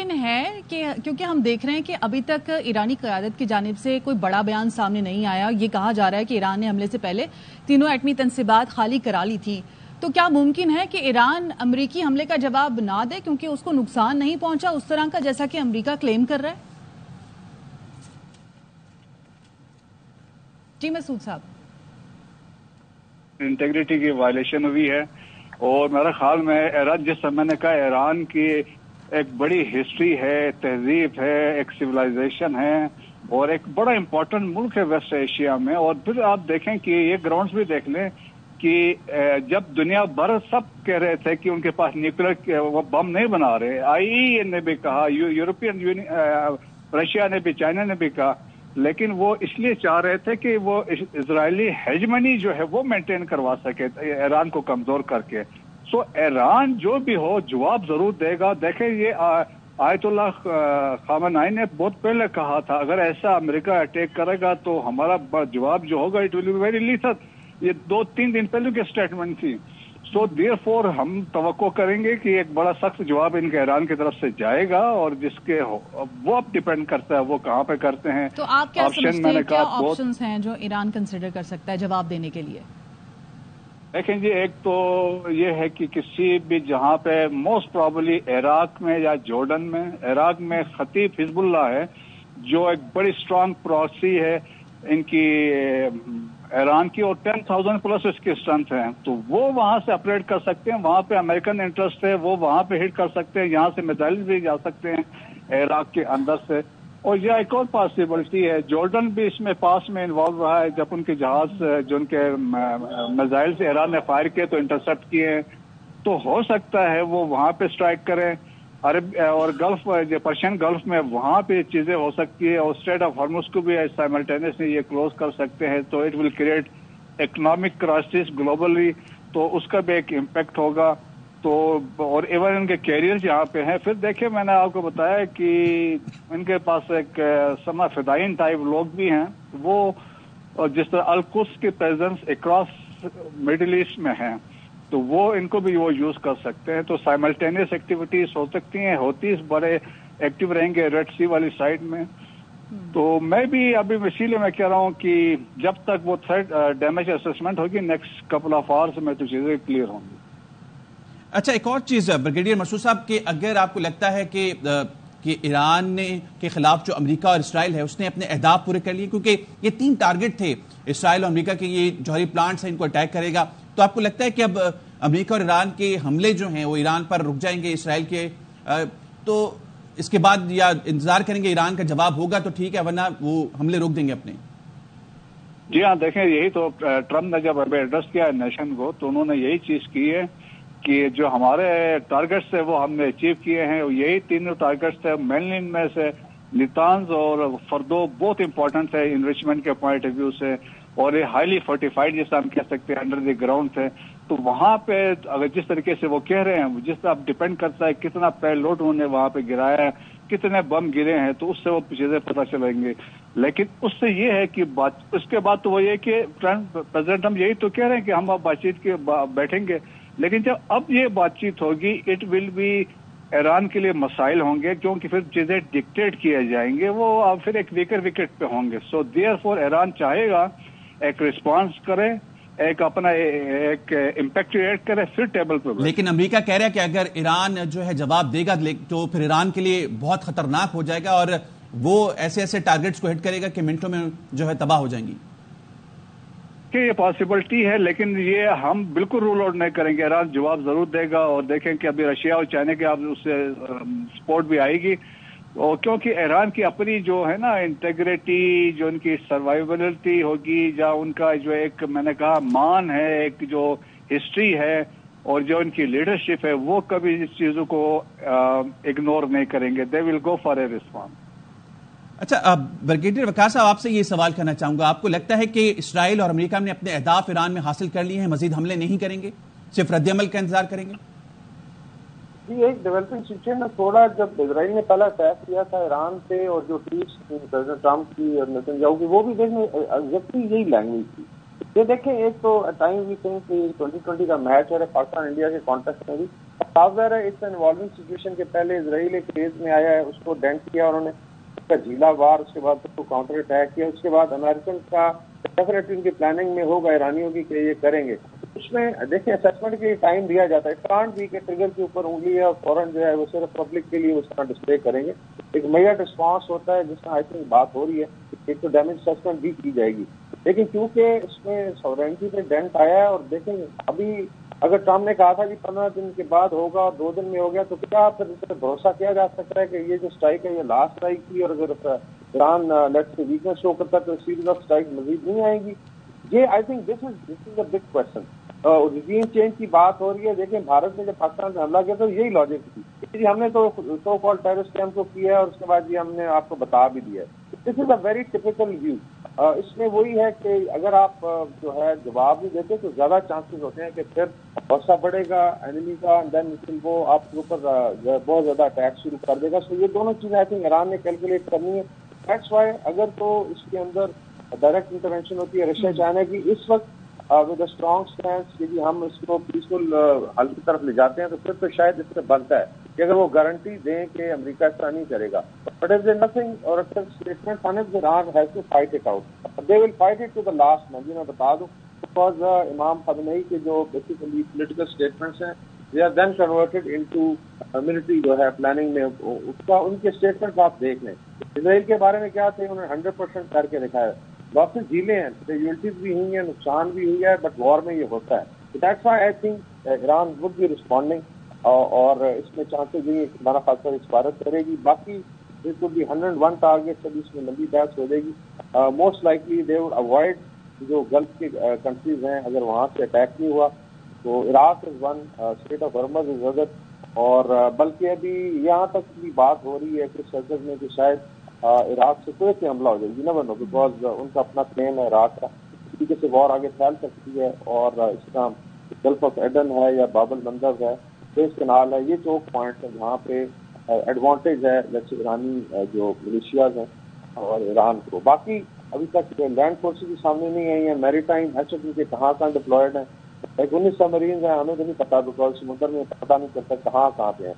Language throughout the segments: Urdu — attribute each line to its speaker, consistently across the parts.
Speaker 1: ممکن ہے کہ کیونکہ ہم دیکھ رہے ہیں کہ ابھی تک ایرانی قیادت کی جانب سے کوئی بڑا بیان سامنے نہیں آیا، یہ کہا جا رہا ہے کہ ایران نے حملے سے پہلے تینوں ایٹمی تنصیبات خالی کرا لی تھی، تو کیا ممکن ہے کہ ایران امریکی حملے کا جواب نہ دے کیونکہ اس کو نقصان نہیں پہنچا اس طرح کا جیسا کہ امریکہ کلیم کر رہا ہے؟ جی مسعود صاحب،
Speaker 2: انٹیگریٹی کی وائلیشن ہوئی ہے، اور میرے خیال میں ایران، جس میں نے کہا ایران کی ایک بڑی ہسٹری ہے، تہذیب ہے، ایک سویلائزیشن ہے، اور ایک بڑا امپورٹنٹ ملک ہے ویسٹ ایشیا میں. اور پھر آپ دیکھیں کہ یہ گراؤنڈز بھی دیکھ لیں کہ جب دنیا بھر سب کہہ رہے تھے کہ ان کے پاس نیوکلیر بم نہیں بنا رہے، IAEA نے بھی کہا، یورپین یونین، رشیا نے بھی، چائنا نے بھی کہا، لیکن وہ اس لیے چاہ رہے تھے کہ وہ اسرائیلی ہیجمنی جو ہے وہ مینٹین کروا سکے ایران کو کمزور کر کے. سو ایران جو بھی ہو جواب ضرور دے گا. دیکھیں یہ آیت اللہ خامنائی نے بہت پہلے کہا تھا اگر ایسا امریکہ اٹیک کرے گا تو ہمارا جواب جو ہوگا it will be very lethal. یہ 2-3 دن پہلے کی اسٹیٹمنٹ تھی. سو دیئر فور ہم توقع کریں گے کہ ایک بڑا سخت جواب ان کے ایران کی طرف سے جائے گا، اور جس کے وہ اب ڈیپینڈ کرتا ہے وہ کہاں پہ کرتے ہیں.
Speaker 1: تو آپ کیا سمجھتے ہیں کیا آپشنز ہیں جو ایران کنسیڈر کر سکتا ہے جواب دینے کے لیے؟
Speaker 2: دیکھیں جی، ایک تو یہ ہے کہ کسی بھی جہاں پہ موسٹ پرابلی عراق میں یا جارڈن میں، عراق میں خطیب حزب اللہ ہے جو ایک بڑی اسٹرانگ پراکسی ہے ان کی ایران کی، اور 10,000 پلس اس کی اسٹرینتھ ہے، تو وہ وہاں سے آپریٹ کر سکتے ہیں. وہاں پہ امریکن انٹرسٹ ہے، وہ وہاں پہ ہٹ کر سکتے ہیں، یہاں سے میزائل بھی جا سکتے ہیں عراق کے اندر سے. اور یہ ایک اور پاسبلٹی ہے، جارڈن بھی اس میں پاس میں انوالو رہا ہے جب ان کے جہاز جو ان کے میزائل سے ایران نے فائر کیے تو انٹرسپٹ کیے ہیں، تو ہو سکتا ہے وہ وہاں پہ اسٹرائک کریں. عرب اور گلف، جو پرشین گلف میں وہاں پہ چیزیں ہو سکتی ہے، اور اسٹریٹ آف ہارمز کو بھی سائملٹینیسلی یہ کلوز کر سکتے ہیں، تو it will create economic crisis globally, تو اس کا بھی ایک امپیکٹ ہوگا. تو اور ایون ان کے کیریئر یہاں پہ ہیں. پھر دیکھیں میں نے آپ کو بتایا کہ ان کے پاس ایک سما فدائین ٹائپ لوگ بھی ہیں، وہ جس طرح القدس کی پریزنس اکراس مڈل ایسٹ میں ہیں، تو وہ ان کو بھی وہ یوز کر سکتے ہیں. تو سائملٹینیس ایکٹیویٹیز ہو سکتی ہیں، ہوتی بڑے ایکٹیو رہیں گے ریڈ سی والی سائڈ میں. تو میں بھی ابھی اسی لیے میں کہہ رہا ہوں کہ جب تک وہ تھریٹ ڈیمیج اسسمنٹ ہوگی نیکسٹ کپل آف آورس میں تو چیزیں کلیئر ہوں گی.
Speaker 3: اچھا، ایک اور چیز بریگیڈیئر مسعود صاحب، کہ اگر آپ کو لگتا ہے کہ ایران کے خلاف جو امریکہ اور اسرائیل ہے اس نے اپنے اہداف پورے کر لیے، کیونکہ یہ 3 ٹارگٹ تھے اسرائیل اور امریکہ کے، یہ جوہری پلانٹس ہیں، ان کو اٹیک کرے گا، تو آپ کو لگتا ہے کہ اب امریکہ اور ایران کے حملے جو ہیں وہ ایران پر رک جائیں گے اسرائیل کے، تو اس کے بعد یا انتظار کریں گے ایران کا جواب ہوگا تو ٹھیک ہے، ورنہ وہ حملے روک دیں گے اپنے؟
Speaker 2: جی ہاں، دیکھیں یہی تو ٹرمپ نے جب ایڈریس کیا نیشن کو تو انہوں نے یہی چیز کی ہے کہ جو ہمارے ٹارگٹس ہیں وہ ہم نے اچیو کیے ہیں. یہی 3 ٹارگٹس ہیں، مینلی ان میں سے نیتانز اور فردو بہت امپورٹنٹ ہے انریچمنٹ کے پوائنٹ آف ویو سے، اور یہ ہائیلی فورٹیفائڈ جیسا ہم کہہ سکتے ہیں انڈر دی گراؤنڈ تھے. تو وہاں پہ اگر جس طریقے سے وہ کہہ رہے ہیں، جس طرح ڈپینڈ کرتا ہے کتنا پے لوڈ انہوں نے وہاں پہ گرایا ہے، کتنے بم گرے ہیں، تو اس سے وہ چیزیں پتہ چلیں گے. لیکن اس سے یہ ہے کہ اس کے بعد تو وہ یہ کہ پریزیڈنٹ ہم یہی تو کہہ رہے ہیں کہ ہم اب بات چیت کے بیٹھیں گے، لیکن جب اب یہ بات چیت ہوگی اٹ ول بی ایران کے لیے مسائل ہوں گے، کیونکہ پھر چیزیں ڈکٹیٹ کیے جائیں گے، وہ اب پھر ایک ویکر وکٹ پہ ہوں گے. سو دیئر فور ایران چاہے گا ایک رسپانس کرے، ایک اپنا ایک امپیکٹ کریٹ کرے، پھر ٹیبل پہ.
Speaker 3: لیکن امریکہ کہہ رہا ہے کہ اگر ایران جو ہے جواب دے گا تو پھر ایران کے لیے بہت خطرناک ہو جائے گا، اور وہ ایسے ٹارگٹس کو ہٹ کرے گا کہ منٹوں میں جو ہے تباہ ہو جائیں گی.
Speaker 2: کہ یہ پاسبلٹی ہے، لیکن یہ ہم بالکل رول آؤٹ نہیں کریں گے. ایران جواب ضرور دے گا، اور دیکھیں کہ ابھی رشیا اور چائنا کے اس سے سپورٹ بھی آئے گی، اور کیونکہ ایران کی اپنی جو ہے نا انٹیگریٹی، جو ان کی سروائیبلٹی ہوگی، یا ان کا جو ایک میں نے کہا مان ہے، ایک جو ہسٹری ہے، اور جو ان کی لیڈرشپ ہے، وہ کبھی اس چیزوں کو اگنور نہیں کریں گے. دے ول گو فار اے ریسپانس.
Speaker 3: اچھا بریگیڈیئر وقار صاحب، آپ سے یہ سوال کرنا چاہوں گا، آپ کو لگتا ہے کہ اسرائیل اور امریکہ نے اپنے اہداف ایران میں حاصل کر لیے ہیں، مزید حملے نہیں کریں گے، صرف رد عمل کا انتظار کریں گے؟
Speaker 4: جی، ایک ڈیولپنگ سچویشن میں تھوڑا، جب اسرائیل نے پہلا اٹیک کیا تھا ایران پہ، اور جو ٹویٹس پریزیڈنٹ ٹرمپ کی اور نیتن یاہو کی، وہ بھی دیکھنے ایگزیکٹلی یہی لینگویج تھی یہ دیکھیں، ایک تو ٹائم وی تھنک کہ 2020 کا میچ ہے پاکستان انڈیا کے کانٹیکٹ میں بھی صاف ظاہر ہے اٹس این ایوالونگ سچویشن کے پہلے اسرائیل ایک فیز میں آیا ہے، اس کو ڈینٹ کیا انہوں نے، اس کا جھیلا وار، اس کے بعد اس کو کاؤنٹر اٹیک کیا، اس کے بعد امریکن کا ڈیفینیٹلی ان کی پلاننگ میں ہوگا ایرانیوں کی کہ یہ کریں گے. اس میں دیکھیں اسیسمنٹ کے لیے ٹائم دیا جاتا ہے، کانٹ بھی کہ ٹریگر کے اوپر انگلی ہے اور فوراً جو ہے وہ صرف پبلک کے لیے اس طرح ڈسپلے کریں گے. ایک میجر رسپانس ہوتا ہے جس میں آئی تھنک بات ہو رہی ہے، ایک تو ڈیمیج اسیسمنٹ بھی کی جائے گی، لیکن کیونکہ اس میں سورینٹی پہ ڈینٹ آیا ہے. اور دیکھیں ابھی اگر ٹرمپ نے کہا تھا کہ 15 دن کے بعد ہوگا اور 2 دن میں ہو گیا، تو کیا پھر اس پہ بھروسہ کیا جا سکتا ہے کہ یہ جو اسٹرائک ہے یہ لاسٹ اسٹرائک تھی، اور اگر ایران لیٹ سے ویکنس شو کرتا ہے تو سیریز آف اسٹرائک مزید نہیں آئیں گی؟ یہ I think this is a big question. Regime change کی بات ہو رہی ہے. دیکھیں بھارت نے جب پاکستان پہ حملہ کیا تو یہی لاجک تھی کہ ہم نے تو سو کال ٹیررسٹ کیمپ کو کیا ہے اور اس کے بعد یہ ہم نے آپ کو بتا بھی دیا ہے. دس از اے ویری ٹپیکل ویو. اس میں وہی ہے کہ اگر آپ جو ہے جواب نہیں دیتے تو زیادہ چانسز ہوتے ہیں کہ پھر غصہ بڑھے گا انیمی کا، دین وہ آپ کے اوپر بہت زیادہ اٹیک شروع کر دے گا. سو یہ دونوں چیزیں آئی تھنک ایران نے کیلکولیٹ کرنی ہے. دیٹس وائی اگر تو اس کے اندر ڈائریکٹ انٹرونشن ہوتی ہے رشیا چائنا کی اس وقت ود اے اسٹرانگ اسٹینس کہ ہم اس کو پیسفل حل کی طرف لے جاتے ہیں، تو پھر تو شاید اس سے بنتا ہے کہ اگر وہ گارنٹی دیں کہ امریکہ اس طرح نہیں کرے گا. بٹ از دیر نتھنگ اور اسٹیٹمنٹ آنے Iran has to fight it out. They will fight it to the last. میں بتا دوں بیکاز امام خامنئی کے جو بیسیکلی پولیٹیکل اسٹیٹمنٹس ہیں they are then converted into military جو ہے پلاننگ میں. اس کا ان کے اسٹیٹمنٹ آپ دیکھ لیں. اسرائیل کے بارے میں کیا تھے، انہوں نے 100% کر کے دکھایا. لاسز جھیلیں ہیں، کیجویلٹیز بھی ہوئی ہیں، نقصان بھی ہوئی ہے، بٹ وار میں یہ ہوتا ہے. That's why I think Iran would be responding, اور اس میں چانسز نہیں ہے کہ ہمارا خاص طور عبارت کرے گی. باقی دیر کوڈ بی 101 ٹارگیٹ، ابھی اس میں لمبی بحث ہو جائے گی. Most likely they would avoid جو گلف کے کنٹریز ہیں، اگر وہاں سے اٹیک نہیں ہوا تو Iraq is one, state of Hormuz is other. اور بلکہ ابھی یہاں تک بھی بات ہو رہی ہے کہ سرکز میں کہ شاید عراق سے کوئی حملہ ہو جائے گی. نہ بنو بیکاز ان کا اپنا کلیم ہے عراق کا، اس طریقے سے وار آگے پھیل سکتی ہے. اور اس کا گلف آف ایڈن ہے یا باب المندب ہے، سویز کینال ہے، یہ چوک پوائنٹس ہیں جہاں پہ ایڈوانٹیج ہے جیسے ایرانی جو ملیشیاز ہیں اور ایران کو. باقی ابھی تک لینڈ فورسز بھی سامنے نہیں آئی ہیں. میری ٹائم ایچ ایف کے کہاں ڈپلائڈ ہیں، 19 سبمرینز ہیں. ہمیں تو نہیں پتا بیکاز سمندر میں پتا نہیں چلتا کہاں پہ ہیں.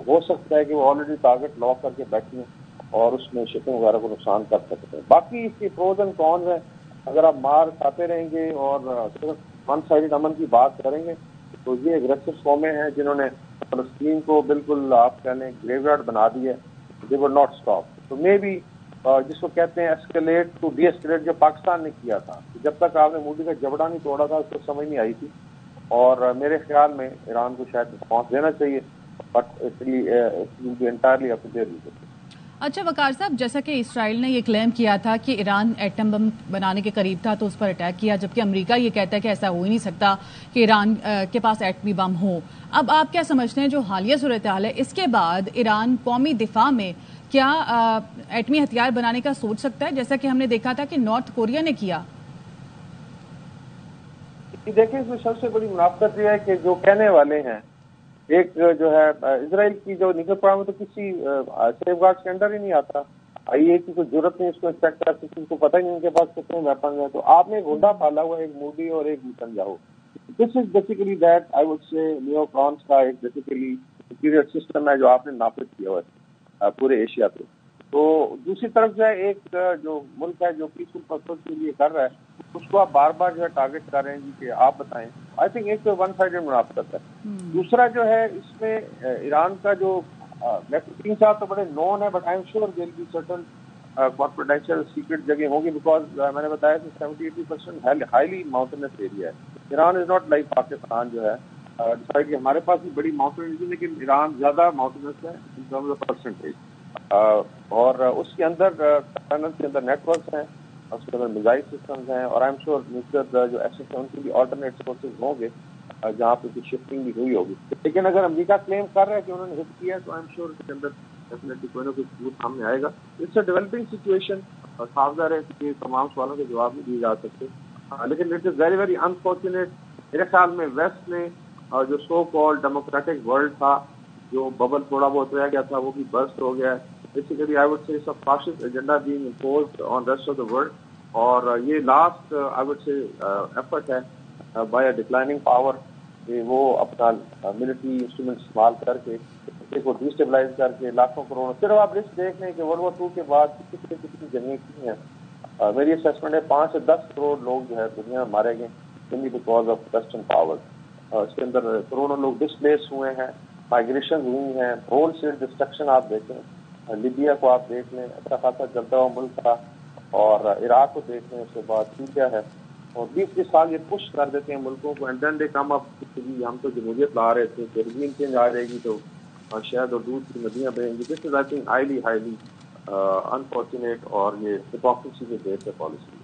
Speaker 4: ہو سکتا ہے کہ وہ آلریڈی ٹارگیٹ لاک کر کے بیٹھی ہیں اور اس میں شپنگ وغیرہ کو نقصان کر سکتے ہیں. باقی اس کی پروز اینڈ کونز ہیں. اگر آپ مار کھاتے رہیں گے اور صرف ون سائڈڈ امن کی بات کریں گے تو یہ اگریسو قومیں ہیں جنہوں نے فلسطین کو بالکل آپ کہہ لیں گریو یارڈ بنا دی ہے. دے ول ناٹ اسٹاپ. تو مے بی جس کو کہتے ہیں ایسکیلیٹ ٹو ڈی ایسکیلیٹ، جو پاکستان نے کیا تھا، جب تک آپ نے مودی کا جبڑا نہیں توڑا تھا اس کو سمجھ نہیں آئی تھی. اور میرے خیال میں ایران کو شاید رسپانس دینا چاہیے، but entirely up to their leadership.
Speaker 1: اچھا وقار صاحب، جیسا کہ اسرائیل نے یہ کلیم کیا تھا کہ ایران ایٹم بم بنانے کے قریب تھا تو اس پر اٹیک کیا، جبکہ امریکہ یہ کہتا ہے کہ ایسا ہو ہی نہیں سکتا کہ ایران کے پاس ایٹمی بم ہو. اب آپ کیا سمجھتے ہیں جو حالیہ صورتحال ہے اس کے بعد ایران قومی دفاع میں کیا ایٹمی ہتھیار بنانے کا سوچ سکتا ہے، جیسا کہ ہم نے دیکھا تھا کہ نارتھ کوریا نے کیا؟
Speaker 4: دیکھیں اس میں سب سے بڑی منافقت یہ ہے کہ جو کہنے والے ہیں، ایک جو ہے اسرائیل کی جو نیوکلیر پروگرام تو کسی سیف گارڈ کے انڈر ہی نہیں آتا. آئی اے کی کوئی ضرورت نہیں اس کو انسپیکٹ کر سکتی، کو پتہ ہی نہیں ان کے پاس کتنے ویپنز ہیں. تو آپ نے ایک ہنڈا پالا ہوا، ایک موڈی اور ایک Netanyahu. This is basically that I would say neo cons کا ایک بیسیکلی سپیریئر سسٹم ہے جو آپ نے نافذ کیا ہوا ہے پورے ایشیا پہ. تو دوسری طرف جو ہے ایک جو ملک ہے جو پیسفل پرپز کے لیے کر رہا ہے اس کو آپ بار بار جو ہے ٹارگیٹ کر رہے ہیں کہ آپ بتائیں. آئی تھنک ایک تو ون سائڈڈ منافقت ہے. دوسرا جو ہے اس میں ایران کا جو 3-4 تو بڑے نون ہے، but I am sure there will be certain confidential secret جگہ ہوں گی، بیکاز میں نے بتایا کہ 70-80% ہائیلی ماؤنٹینس ایریا ہے. Iran is not like Pakistan جو ہے کہ ہمارے پاس بھی بڑی ماؤنٹینس ہے، لیکن ایران زیادہ ماؤنٹینس ہے ان ٹرمز آف پرسنٹیج. اور اس کے اندر کے اندر نیٹ ورکس ہیں، اس کے اندر میزائل سسٹمز ہیں، اور آئی ایم شیور نیوکلیئر جو ایسے ہیں ان کے بھی آلٹرنیٹ سورسز ہوں گے جہاں پہ کچھ شفٹنگ بھی ہوئی ہوگی. لیکن اگر امریکہ کلیم کر رہا ہے کہ انہوں نے ہٹ کیا ہے تو آئی ایم شیور اس کے اندر ڈیفینیٹلی کوئی نہ کوئی ثبوت سامنے آئے گا. اٹس اے ڈیولپنگ سچویشن، اور صاف ظاہر ہے کہ تمام سوالوں کے جواب نہیں دیے جا سکتے. لیکن it is very very unfortunate. میرے خیال میں ویسٹ نے جو سو کال ڈیموکریٹک ورلڈ تھا، جو ببل تھوڑا بہت رہ گیا تھا، وہ بھی برسٹ ہو گیا ہے. بیسیکلی آئی وڈ سے fascist agenda being imposed on rest of the world. اور یہ لاسٹ آئی وڈ سے ایفرٹ ہے بائی اے ڈکلائننگ پاور کہ وہ اپنا ملٹری انسٹرومنٹ استعمال کر کے کو ڈیسٹیبلائز کر کے لاکھوں کروڑوں. صرف آپ لسٹ دیکھ لیں کہ ورلڈ وار 2 کے بعد کتنی جنگیں کی ہیں. میری اسیسمنٹ ہے 5 سے 10 کروڑ لوگ جو ہے دنیا میں مارے گئے only because of western power. اس کے اندر کروڑوں لوگ ڈسپلیس ہوئے ہیں, مائگریشن ہوئی ہیں, ہول سیل ڈسٹرکشن آپ دیکھیں. لیبیا کو آپ دیکھ لیں, اچھا خاصا جلتا ہوا ملک تھا, اور عراق کو دیکھ لیں, اس کے بعد سیریا ہے, اور 20 سال یہ پش کر دیتے ہیں ملکوں کو, اینڈ دین دے کم اپ ہم تو جمہوریت لا رہے تھے, رجیم چینج آ جائے گی تو شاید اور دودھ کی ندیاں بہیں گی. دس از آئی تھنک ہائیلی انفارچونیٹ, اور یہ ہپوکریسی کے بیس پہ پالیسی.